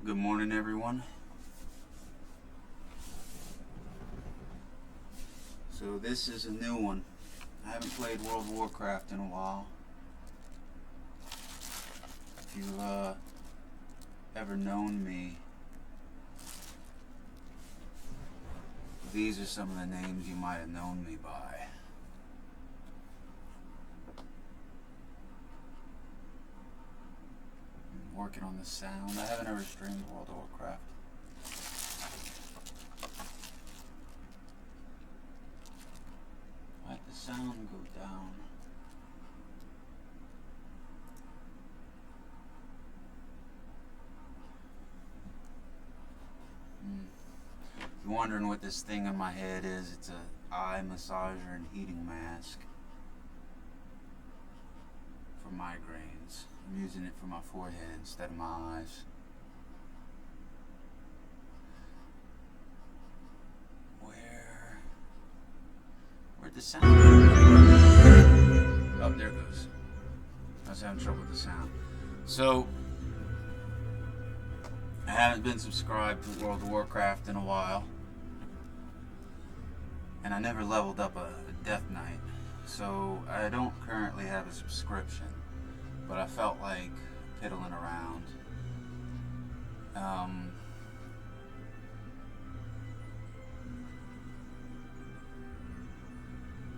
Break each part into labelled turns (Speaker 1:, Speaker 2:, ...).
Speaker 1: Good morning, everyone. So this is a new one. I haven't played World of Warcraft in a while. If you've ever known me, these are some of the names you might have known me by. I'm working on the sound. I haven't ever streamed World of Warcraft. Let the sound go down. If you're wondering what this thing on my head is, it's a eye massager and heating mask for migraines. I'm using it for my forehead instead of my eyes. Where'd the sound go? Oh, there it goes. I was having trouble with the sound. So, I haven't been subscribed to World of Warcraft in a while. And I never leveled up a Death Knight. So, I don't currently have a subscription. But I felt like piddling around.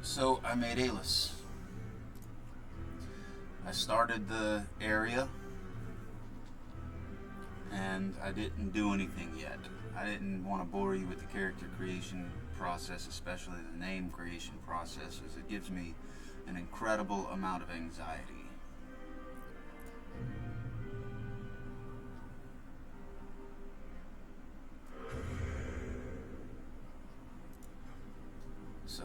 Speaker 1: So I made Alis. I started the area and I didn't do anything yet. I didn't want to bore you with the character creation process, especially the name creation process, as it gives me an incredible amount of anxiety. So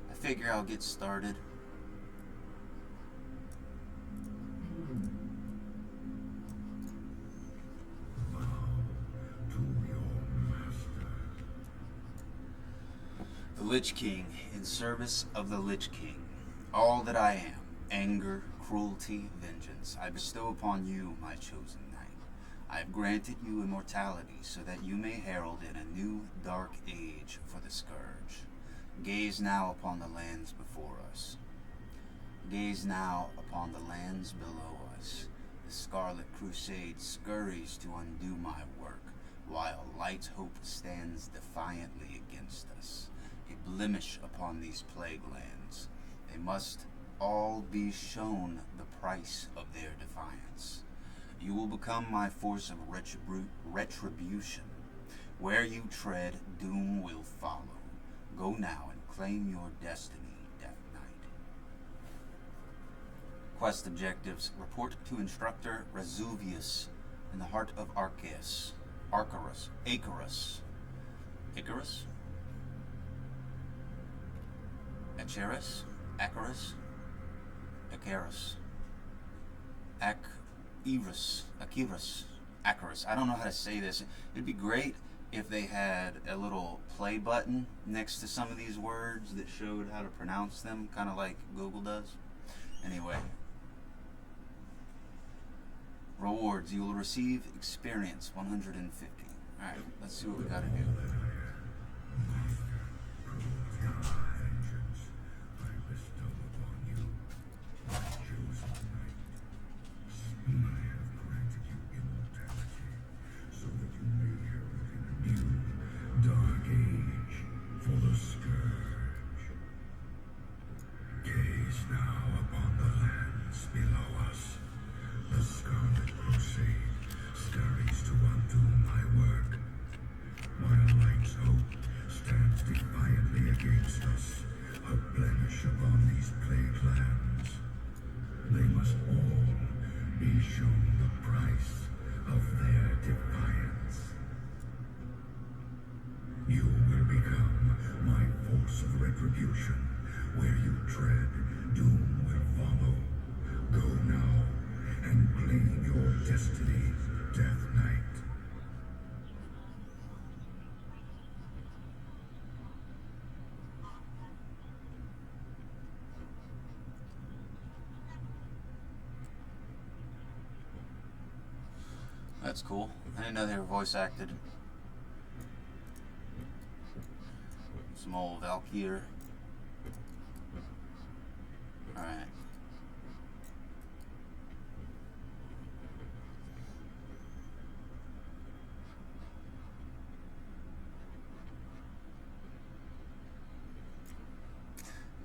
Speaker 1: I figure I'll get started. The Lich King, in service of the Lich King, all that I am, anger, cruelty, vengeance, I bestow upon you, my chosen knight. I have granted you immortality so that you may herald in a new dark age for the Scourge. Gaze now upon the lands before us. Gaze now upon the lands below us. The Scarlet Crusade scurries to undo my work, while Light Hope stands defiantly against us. A blemish upon these plague lands. They must all be shown the price of their defiance. You will become my force of retribution. Where you tread, doom will follow. Go now and claim your destiny, Death Knight. Quest objectives. Report to Instructor Resuvius in the heart of Icarus. Acherus? I don't know how to say this. It'd be great if they had a little play button next to some of these words that showed how to pronounce them, kind of like Google does. Anyway. Rewards. You will receive experience 150. Alright, let's see what we gotta do.
Speaker 2: Where you tread, doom will follow. Go now and claim your destiny, Death Knight.
Speaker 1: That's cool. I didn't know they were voice acted. Some old Valkyr. Alright.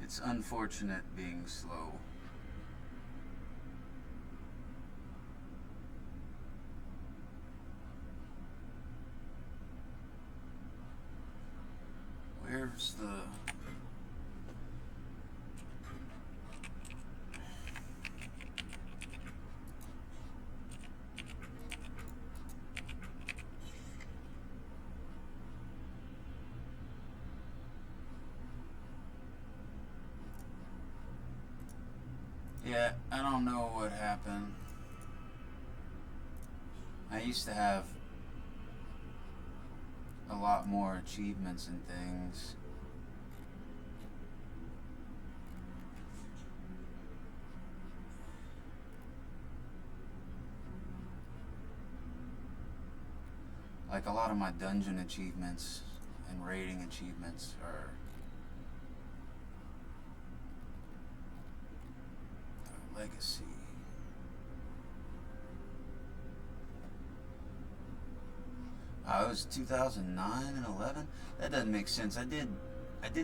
Speaker 1: It's unfortunate being slow. Where's the... Yeah, I don't know what happened. I used to have a lot more achievements and things. Like a lot of my dungeon achievements and raiding achievements are legacy. It was 2009 and 11. That doesn't make sense. I did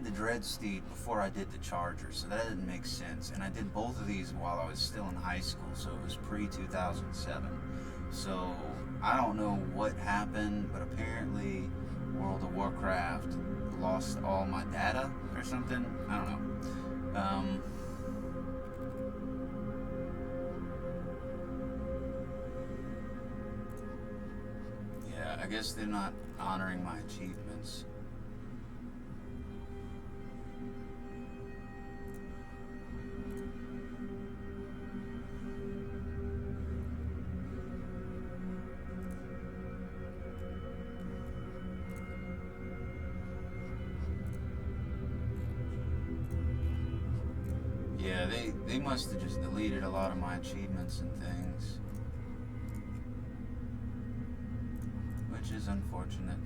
Speaker 1: the Dread Steed before I did the Charger, so that didn't make sense. And I did both of these while I was still in high school, so it was pre-2007. So I don't know what happened, but apparently World of Warcraft lost all my data or something. I don't know. Yeah, I guess they're not honoring my achievements. Yeah, they must have just deleted a lot of my achievements and things, which is unfortunate.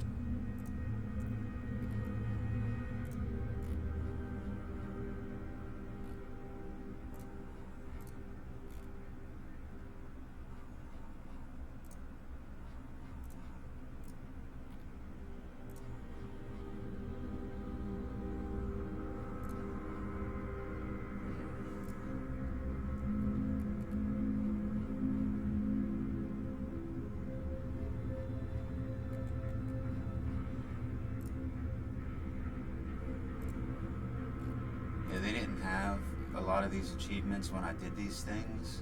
Speaker 1: They didn't have a lot of these achievements when I did these things,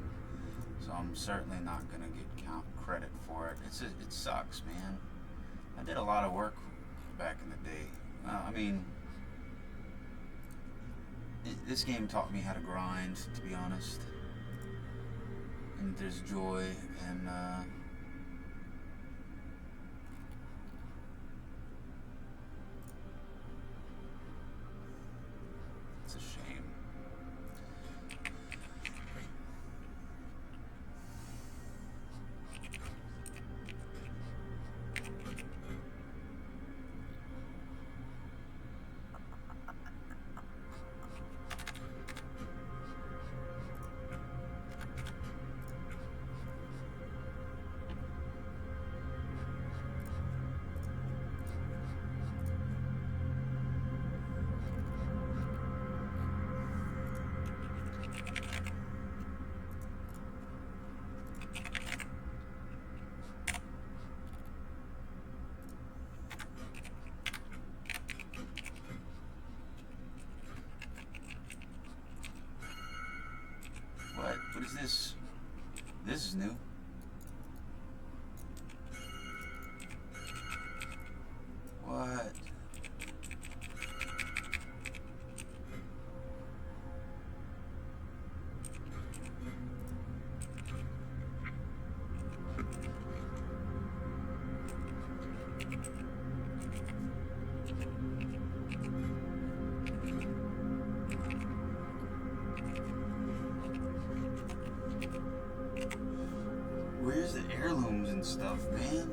Speaker 1: so I'm certainly not gonna get credit for it. It sucks, man. I did a lot of work back in the day. I mean, this game taught me how to grind, to be honest. And there's joy in it's a shame. Where's the heirlooms and stuff, man?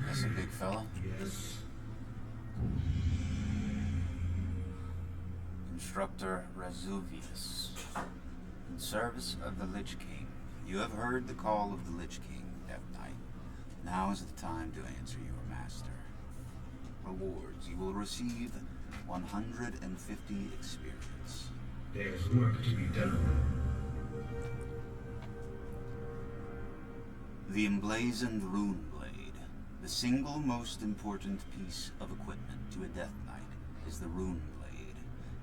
Speaker 1: That's a big fella.
Speaker 2: Yes.
Speaker 1: Instructor Resuvius. In service of the Lich King. You have heard the call of the Lich King, Death Knight. Now is the time to answer your master. Rewards. You will receive 150 experience.
Speaker 2: There's work to be done.
Speaker 1: The emblazoned rune blade. The single most important piece of equipment to a Death Knight is the rune blade.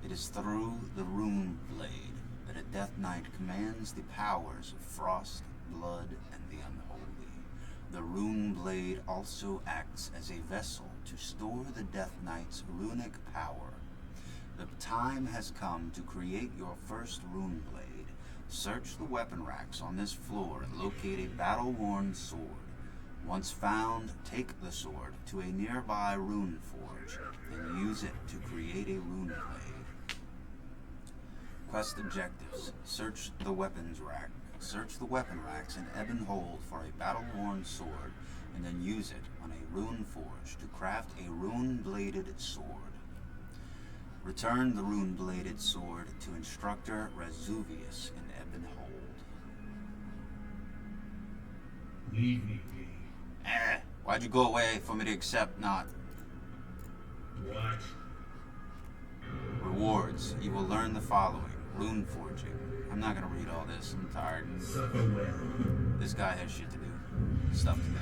Speaker 1: It is through the rune blade that a Death Knight commands the powers of frost, blood, and the unholy. The rune blade also acts as a vessel to store the Death Knight's runic power. The time has come to create your first rune blade. Search the weapon racks on this floor and locate a battle-worn sword. Once found, take the sword to a nearby rune forge and use it to create a rune blade. Quest objectives. Search the weapons rack. Search the weapon racks in Ebon Hold for a battle-worn sword and then use it on a rune forge to craft a rune-bladed sword. Return the rune-bladed sword to Instructor Resuvius in Ebon Hold.
Speaker 2: Leave me be.
Speaker 1: Why'd you go away for me to accept not?
Speaker 2: What?
Speaker 1: Rewards. You will learn the following. Rune forging. I'm not gonna read all this. I'm tired.
Speaker 2: Suffer well.
Speaker 1: This guy has shit to do. Stuff to do.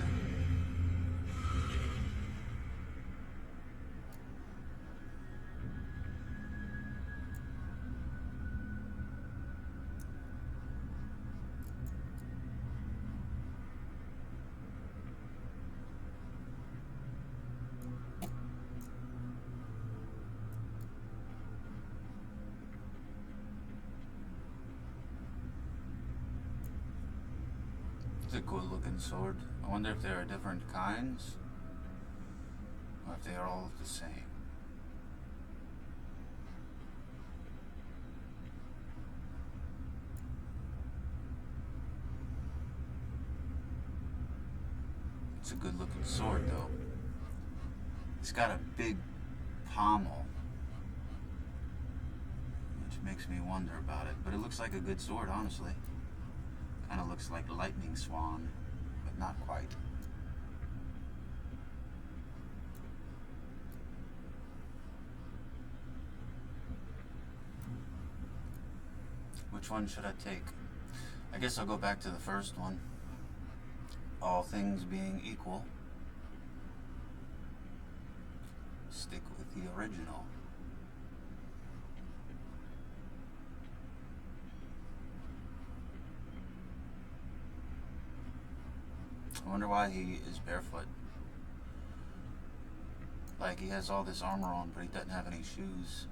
Speaker 1: It's a good looking sword. I wonder if there are different kinds, or if they are all the same. It's a good looking sword though. It's got a big pommel, which makes me wonder about it, but it looks like a good sword, honestly. Kind of looks like Lightning Swan, but not quite. Which one should I take? I guess I'll go back to the first one. All things being equal, stick with the original. I wonder why he is barefoot. Like, he has all this armor on, but he doesn't have any shoes.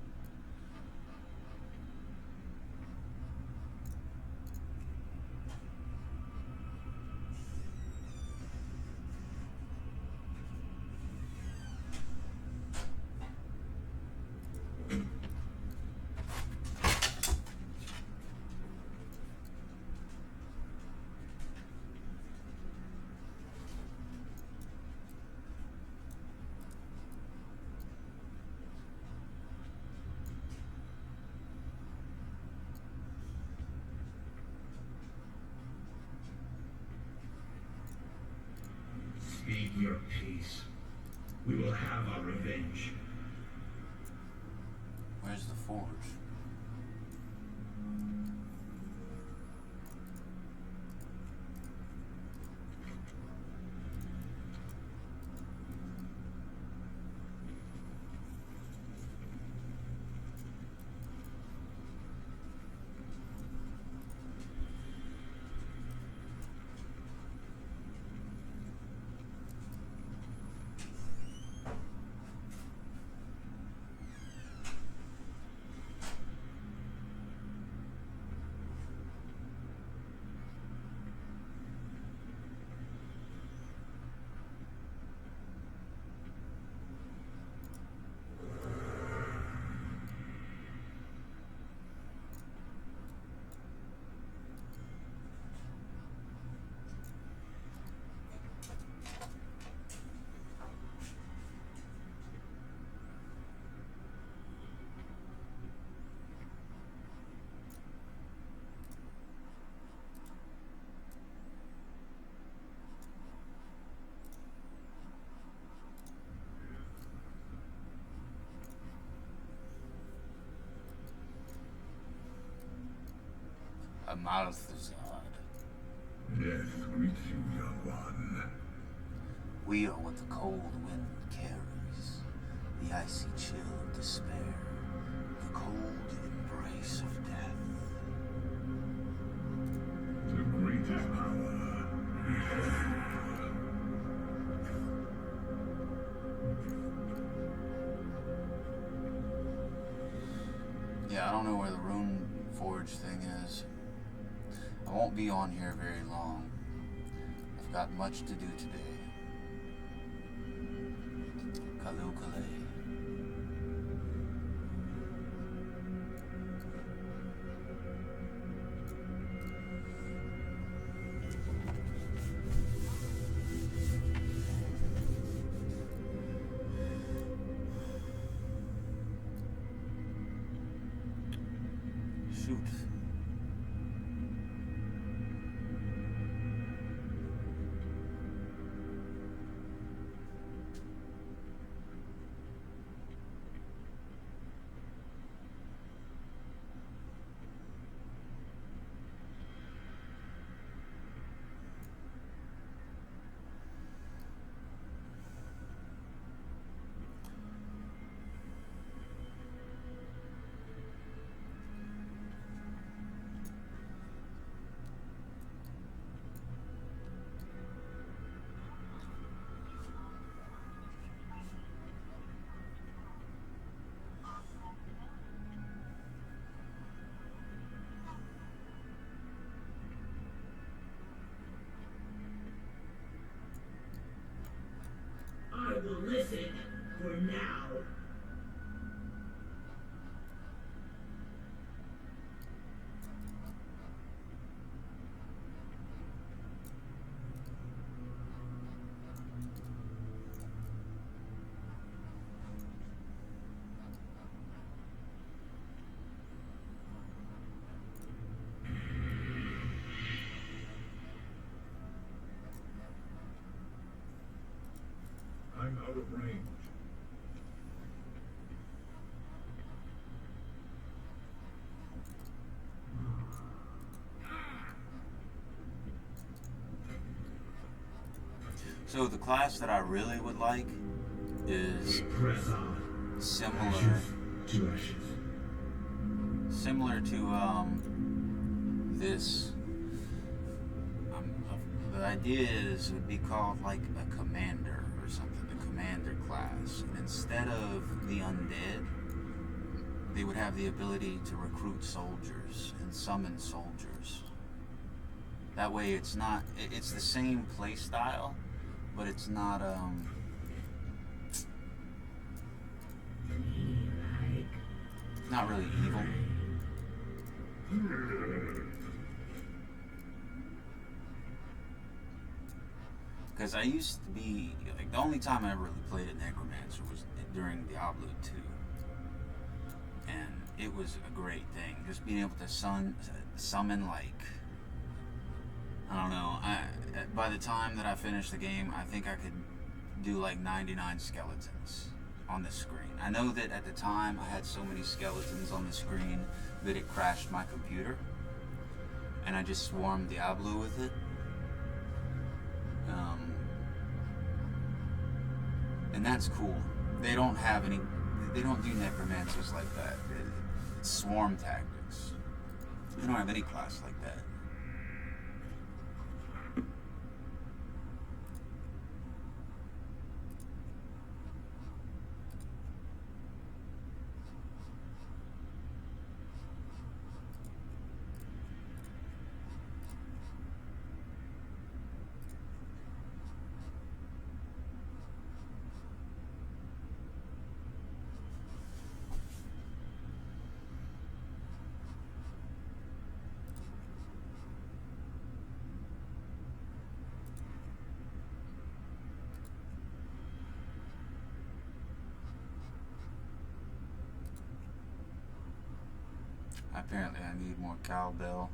Speaker 2: your peace. We will have our revenge.
Speaker 1: Where's the forge? A Malthazard.
Speaker 2: Death greets you, young one.
Speaker 1: We are what the cold wind carries, the icy chill of despair, the cold embrace of death.
Speaker 2: The greatest power.
Speaker 1: Yeah, I don't know where the rune forge thing is. I won't be on here very long. I've got much to do today. Kalukale. Shoot.
Speaker 3: I will listen for now.
Speaker 2: I'm out of range.
Speaker 1: So the class that I really would like is
Speaker 2: Press on.
Speaker 1: similar
Speaker 2: To ashes.
Speaker 1: similar to this. The idea is it would be called like a commander or something, the commander class. And instead of the undead, they would have the ability to recruit soldiers and summon soldiers. That way it's not, it's the same play style, but it's not, not really evil. Because I used to be, like, the only time I ever really played a Necromancer was during Diablo 2. And it was a great thing. Just being able to summon, like, I don't know, by the time that I finished the game, I think I could do like 99 skeletons on the screen. I know that at the time I had so many skeletons on the screen that it crashed my computer, and I just swarmed Diablo with it. And that's cool. They don't do necromancers like that. It's swarm tactics. They don't have any class like that. Apparently I need more cowbell.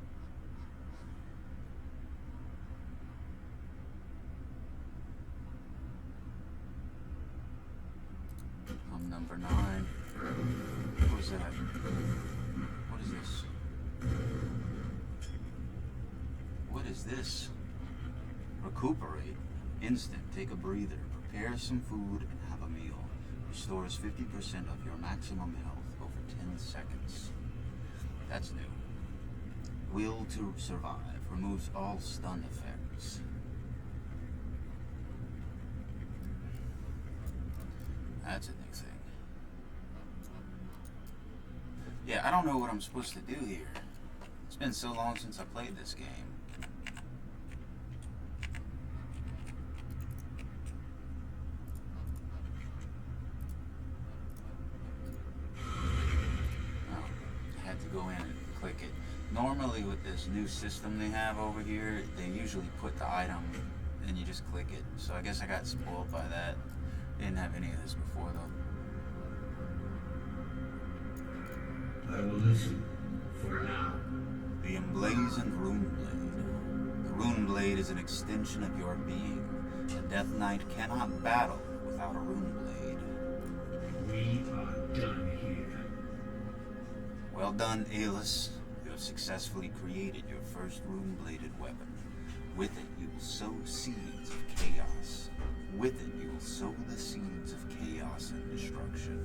Speaker 1: I'm number 9. What was that? What is this? What is this? Recuperate. Instant. Take a breather. Prepare some food and have a meal. Restores 50% of your maximum health over 10 seconds. That's new. Will to survive. Removes all stun effects. That's a new thing. Yeah, I don't know what I'm supposed to do here. It's been so long since I played this game. Go in and click it. Normally with this new system they have over here, they usually put the item and you just click it. So I guess I got spoiled by that. Didn't have any of this before though.
Speaker 3: I will listen for now.
Speaker 1: The emblazoned rune blade. The rune blade is an extension of your being. A Death Knight cannot battle without a rune blade.
Speaker 3: We are done here.
Speaker 1: Well done, Aelus. You have successfully created your first rune-bladed weapon. With it, you will sow seeds of chaos. With it, you will sow the seeds of chaos and destruction.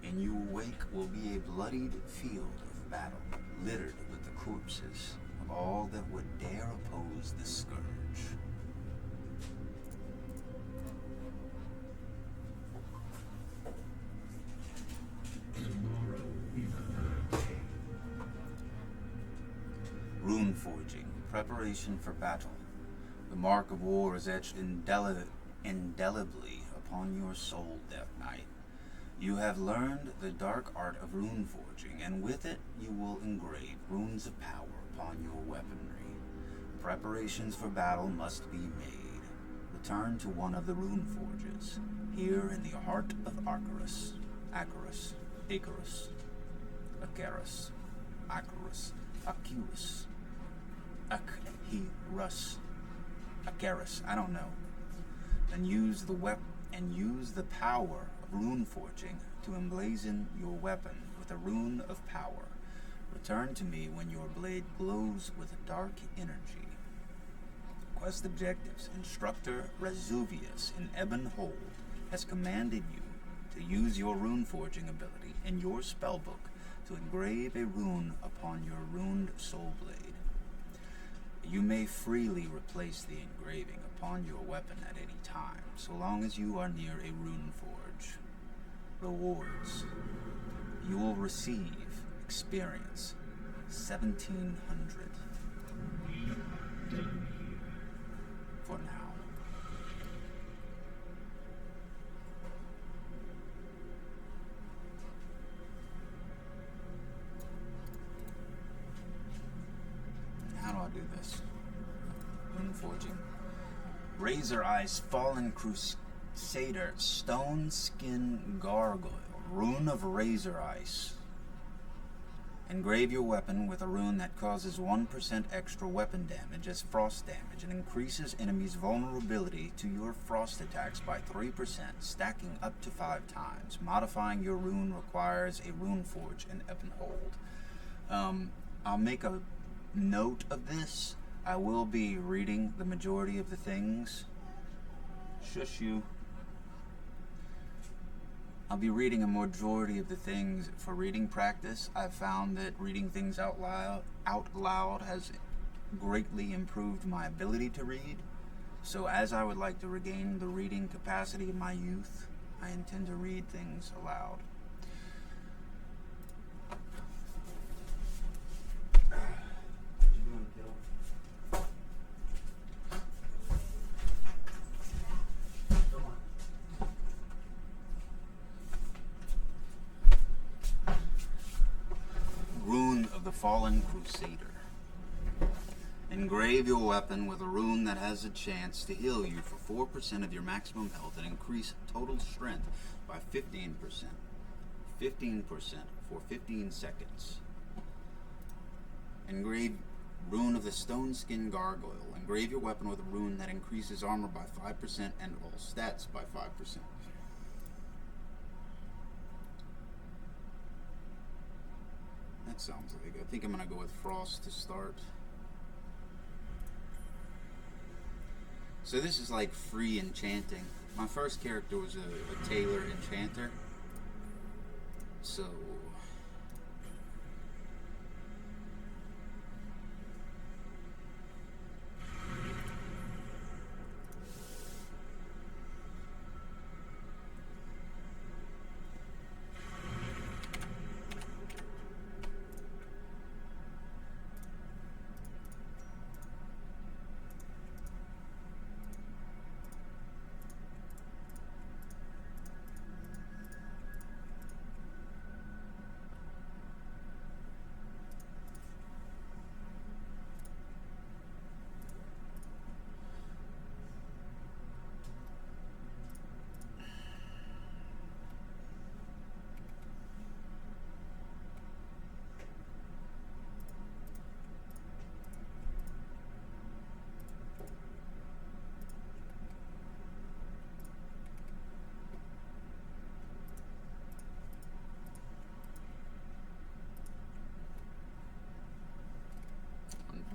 Speaker 1: And you awake will be a bloodied field of battle, littered with the corpses of all that would dare oppose the scourge. Rune forging, preparation for battle. The mark of war is etched indelibly upon your soul, Death Knight. You have learned the dark art of rune forging, and with it you will engrave runes of power upon your weaponry. Preparations for battle must be made. Return to one of the rune forges, here in the heart of Icarus. I don't know. And use the power of rune forging to emblazon your weapon with a rune of power. Return to me when your blade glows with dark energy. Quest objectives. Instructor Resuvius in Ebon Hold has commanded you to use your rune forging ability in your spellbook to engrave a rune upon your runed soul blade. You may freely replace the engraving upon your weapon at any time, so long as you are near a rune forge. Rewards. You will receive experience 1,700. For now. How do I do this? Rune forging. Razor Ice, Fallen Crusader, Stone Skin Gargoyle, Rune of Razor Ice. Engrave your weapon with a rune that causes 1% extra weapon damage as frost damage and increases enemies' vulnerability to your frost attacks by 3%, stacking up to 5 times. Modifying your rune requires a rune forge in Ebonhold. I'll make a note of this. I will be reading the majority of the things. Shush you. I'll be reading a majority of the things for reading practice. I've found that reading things out loud has greatly improved my ability to read. So as I would like to regain the reading capacity of my youth, I intend to read things aloud. Rune of the Fallen Crusader. Engrave your weapon with a rune that has a chance to heal you for 4% of your maximum health and increase total strength by 15%. 15% for 15 seconds. Engrave Rune of the Stone Skin Gargoyle. Engrave your weapon with a rune that increases armor by 5% and all stats by 5%. That sounds like, I think I'm going to go with Frost to start. So this is like free enchanting. My first character was a tailor enchanter. So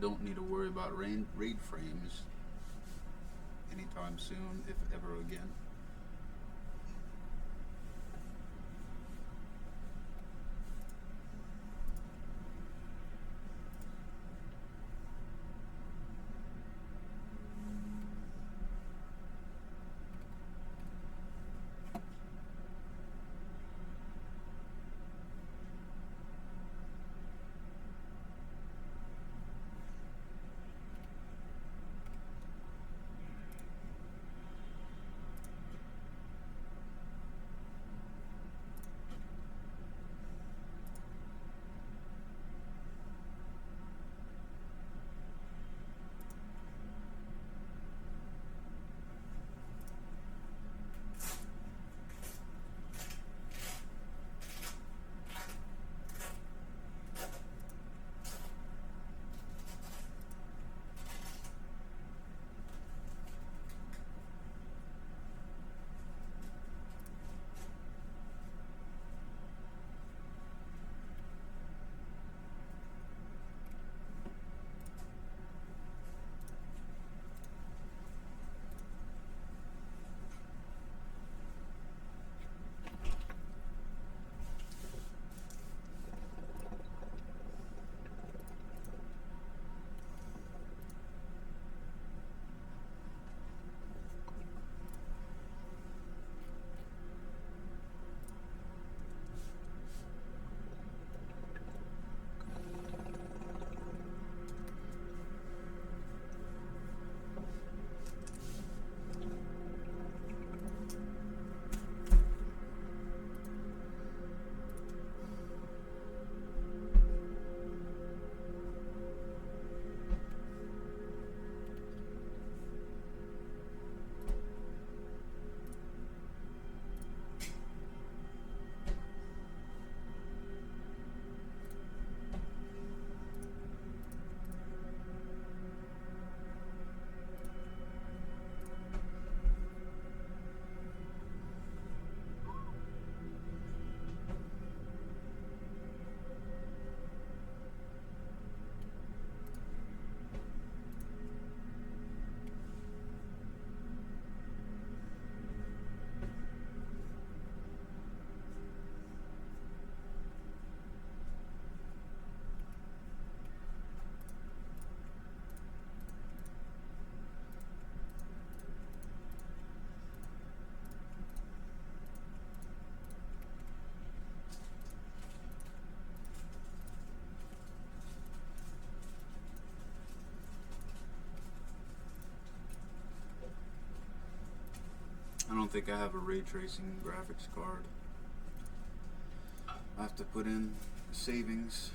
Speaker 1: don't need to worry about raid frames anytime soon, if ever again.
Speaker 4: I don't think I have a ray tracing graphics card. I have to put in savings.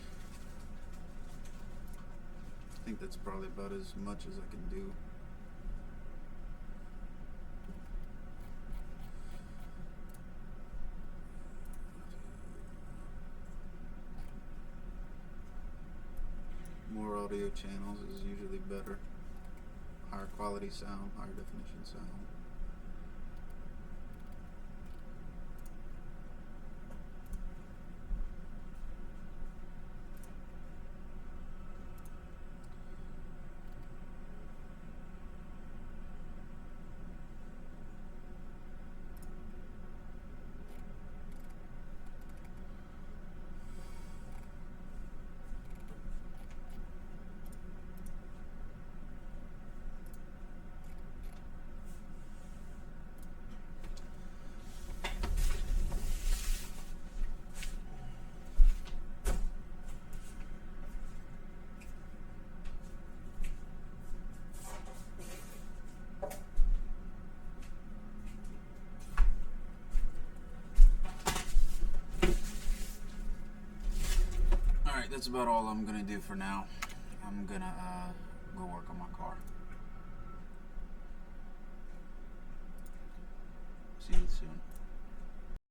Speaker 4: I think that's probably about as much as I can do. More audio channels is usually better. Higher quality sound, higher definition sound. Alright, that's about all I'm gonna do for now. I'm gonna go work on my car. See you soon.